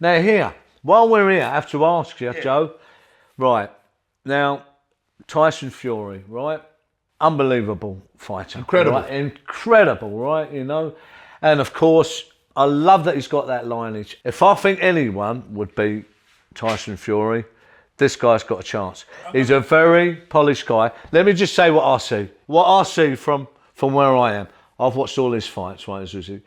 Now here, while we're here, I have to ask you, Joe. Right, now, Tyson Fury, right? Unbelievable fighter. Incredible. Right? Incredible, right? You know? And of course, I love that he's got that lineage. If I think anyone would beat Tyson Fury, this guy's got a chance. He's a very polished guy. Let me just say what I see. What I see from where I am. I've watched all his fights, right, Usyk.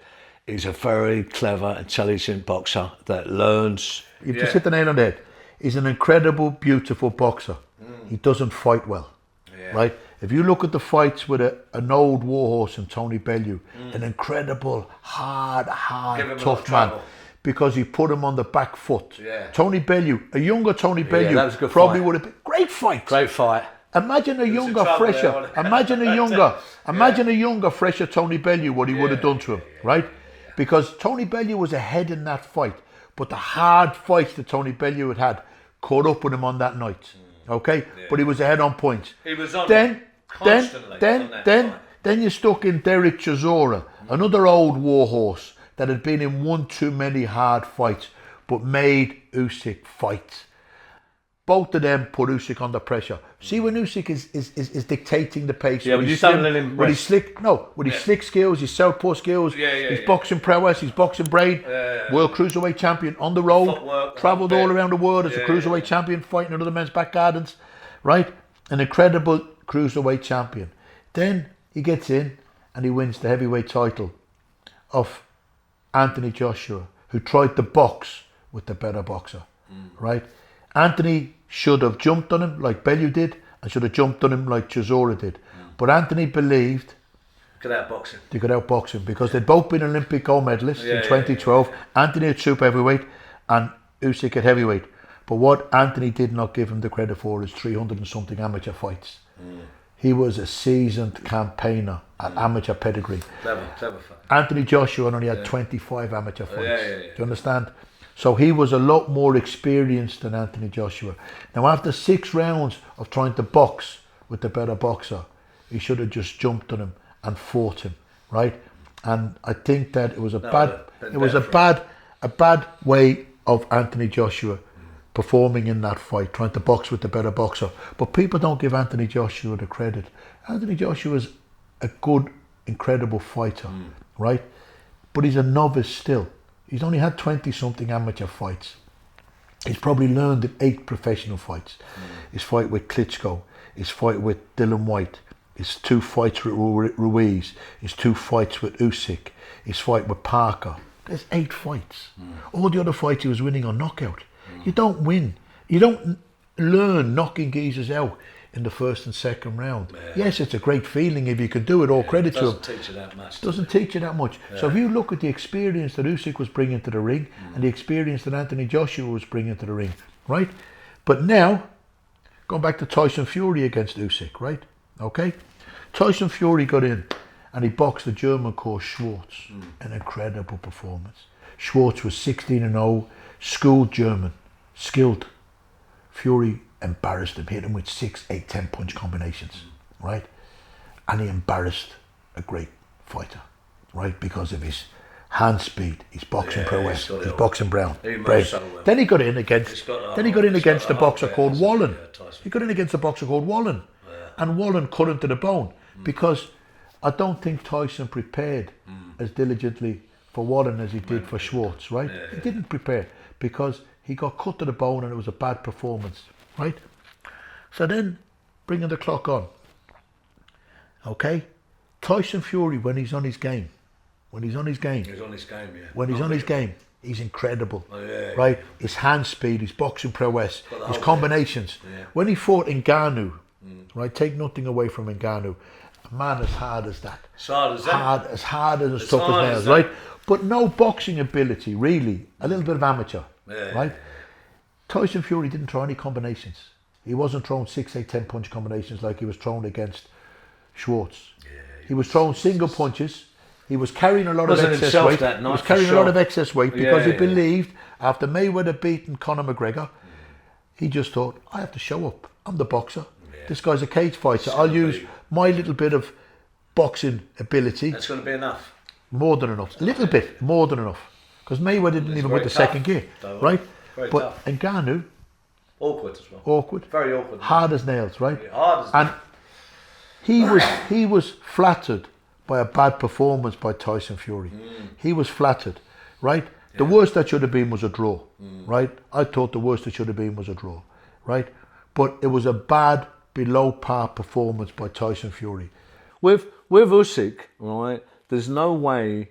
He's a very clever, intelligent boxer that learns. You've just hit the nail on the head. He's an incredible, beautiful boxer. He doesn't fight well, right? If you look at the fights with an old warhorse and Tony Bellew, an incredible, hard, tough man, because he put him on the back foot. Tony Bellew, a younger Tony Bellew, that was a good probably fight. would have been great fight. Great fight. Imagine a younger, fresher. Imagine a younger, fresher Tony Bellew. What he would have done to him, right? Because Tony Bellew was ahead in that fight, but the hard fights that Tony Bellew had caught up with him on that night. Okay, but he was ahead on points. He was on constantly. Then you're stuck in Derek Chisora, another old warhorse that had been in one too many hard fights, but made Usyk fight. Both of them put Usyk under pressure. See, when Usyk is dictating the pace. Yeah, but you don't let him with his slick skills, his southpaw skills, his boxing prowess, his boxing brain, world cruiserweight champion on the road, Footwork, travelled all around the world as a cruiserweight champion, fighting in other men's back gardens, right? An incredible cruiserweight champion. Then he gets in and he wins the heavyweight title of Anthony Joshua, who tried to box with the better boxer, right? Anthony should have jumped on him like Bellew did, and should have jumped on him like Chisora did. But Anthony believed Could outbox him. they could outbox him because they'd both been Olympic gold medalists in 2012. Anthony at super heavyweight and Usyk at heavyweight. But what Anthony did not give him the credit for is 300 and something amateur fights. He was a seasoned campaigner at amateur pedigree. Clever fight. Anthony Joshua only had 25 amateur fights. Do you understand? So he was a lot more experienced than Anthony Joshua. Now, after 6 rounds of trying to box with the better boxer, he should have just jumped on him and fought him, right? And I think that it was a bad way of Anthony Joshua performing in that fight, trying to box with the better boxer. But people don't give Anthony Joshua the credit. Anthony Joshua is a good, incredible fighter, right? But he's a novice still. He's only had 20-something amateur fights. He's probably learned in 8 professional fights. His fight with Klitschko, his fight with Dylan White, his 2 fights with Ruiz, his 2 fights with Usyk, his fight with Parker. There's 8 fights. All the other fights he was winning on knockout. You don't win. You don't learn knocking geezers out in the first and second round. Yes, it's a great feeling if you can do it, all credit to him. Doesn't teach you that much. Doesn't teach you that much. So if you look at the experience that Usyk was bringing to the ring and the experience that Anthony Joshua was bringing to the ring, right? But now, going back to Tyson Fury against Usyk, right? Okay? Tyson Fury got in and he boxed the German called Schwartz. An incredible performance. Schwartz was 16-0, schooled German, skilled. Fury embarrassed him, hit him with 6, 8, 10 punch combinations, right? And he embarrassed a great fighter, right? Because of his hand speed, his boxing prowess, his boxing brain. Then he got in against the boxer called Wallen. He got in against the boxer called Wallen. And Wallen cut him to the bone because I don't think Tyson prepared as diligently for Wallen as he did for Schwartz, right? He didn't prepare because he got cut to the bone and it was a bad performance, right? So then, bringing the clock on, okay? Tyson Fury, when he's on his game, he's incredible, right? His hand speed, his boxing prowess, his combinations. When he fought Ngannou, right? Take nothing away from Ngannou. A man as hard as that. As hard and as tough as nails, right? But no boxing ability, really. A little bit of amateur, right? Tyson Fury didn't throw any combinations. He wasn't throwing 6, 8, 10 punch combinations like he was thrown against Schwartz. He was throwing single punches. He was carrying a lot of excess weight. He was carrying a lot of excess weight because he believed after Mayweather beating Conor McGregor, he just thought, I have to show up. I'm the boxer. This guy's a cage fighter. I'll use my little bit of boxing ability. That's going to be enough. More than enough. A little bit more than enough. because Mayweather didn't even put the second gear, right? Very But tough. Ngannou, Awkward as well. awkward, Very awkward. hard as nails, right? Yeah, hard as And he was flattered by a bad performance by Tyson Fury. He was flattered, right? The worst that should have been was a draw, right? I thought the worst that should have been was a draw, right? But it was a bad, below par performance by Tyson Fury. With Usyk, right? There's no way.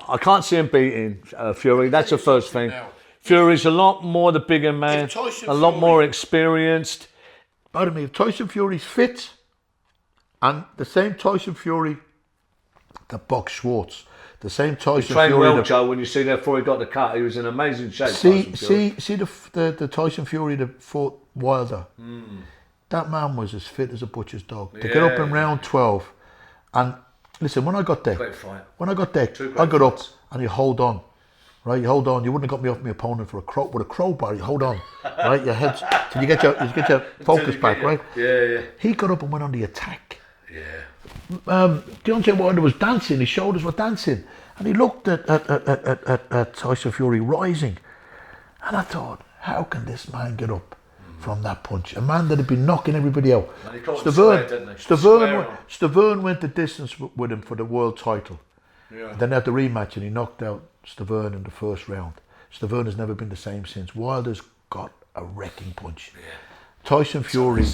I can't see him beating Fury. That's the first thing. Fury's a lot more the bigger man, a lot more experienced. Pardon me, if Tyson Fury's fit, and the same Tyson Fury that boxed Schwartz, the same Tyson Trained Fury well, that, Joe. When you see that before he got the cut, he was in amazing shape. see Tyson Fury. see the Tyson Fury that fought Wilder. That man was as fit as a butcher's dog. To get up in round 12, and listen, when I got there, Great fight. when I got there, I got up and you hold on, right? You hold on. You wouldn't have got me off my opponent for with a crowbar. You hold on, right? Your head till you get your focus back, right? Yeah. He got up and went on the attack. Yeah. Deontay Wilder was dancing. His shoulders were dancing, and he looked at Tyson Fury rising, and I thought, how can this man get up from that punch? A man that had been knocking everybody out. And he caught him square, didn't he? Square on. Stavern went the distance with him for the world title. Yeah. And then they had the rematch, and he knocked out Stavern in the first round. Stavern has never been the same since. Wilder's got a wrecking punch. Yeah. Tyson Fury,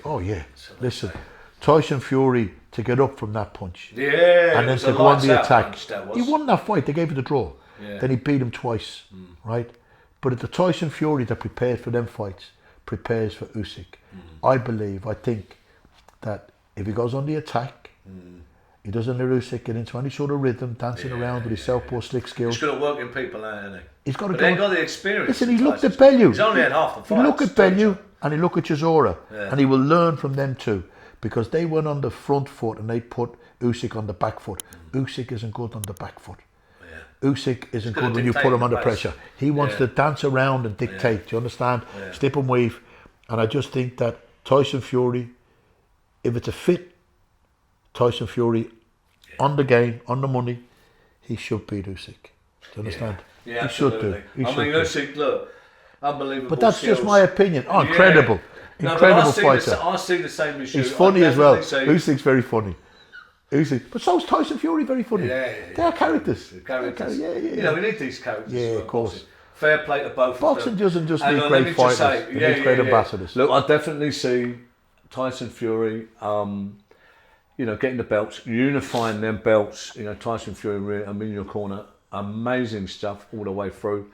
oh yeah, listen, Tyson Fury to get up from that punch. Yeah. And then to go on the attack. He won that fight, they gave it a draw. Yeah. Then he beat him twice, right? But it's the Tyson Fury that prepared for them fights, prepares for Usyk. I think that if he goes on the attack, he doesn't let Usyk get into any sort of rhythm, dancing around with his southpaw slick skills. He's good at working people out, isn't he? He's got to But go. he ain't got the experience. Listen, he looked at Bellew. He's only had half the fight. He look at Bellew and he look at Chisora, and he will learn from them too, because they went on the front foot and they put Usyk on the back foot. Usyk isn't good on the back foot. Usyk isn't good when you put him under pressure. He wants to dance around and dictate. Do you understand? Step and weave. And I just think that Tyson Fury, if it's a fit Tyson Fury on the game, on the money, he should beat Usyk. Do you understand? Yeah, he should do. He should do. Usyk, look, unbelievable. But that's skills. just my opinion. Oh, incredible. Incredible fighter. I see the same issue. He's funny as well. Usyk's very funny. Usyk. But so's Tyson Fury very funny. Yeah. They are characters. Characters. Yeah. You know, we need these characters. Yeah, of course. Fair play to both Boxing of them. doesn't just And need let great me fighters. just say, It needs great ambassadors. Look, I definitely see Tyson Fury, getting the belts, unifying them belts. You know, Tyson Fury, I'm in your corner. Amazing stuff all the way through.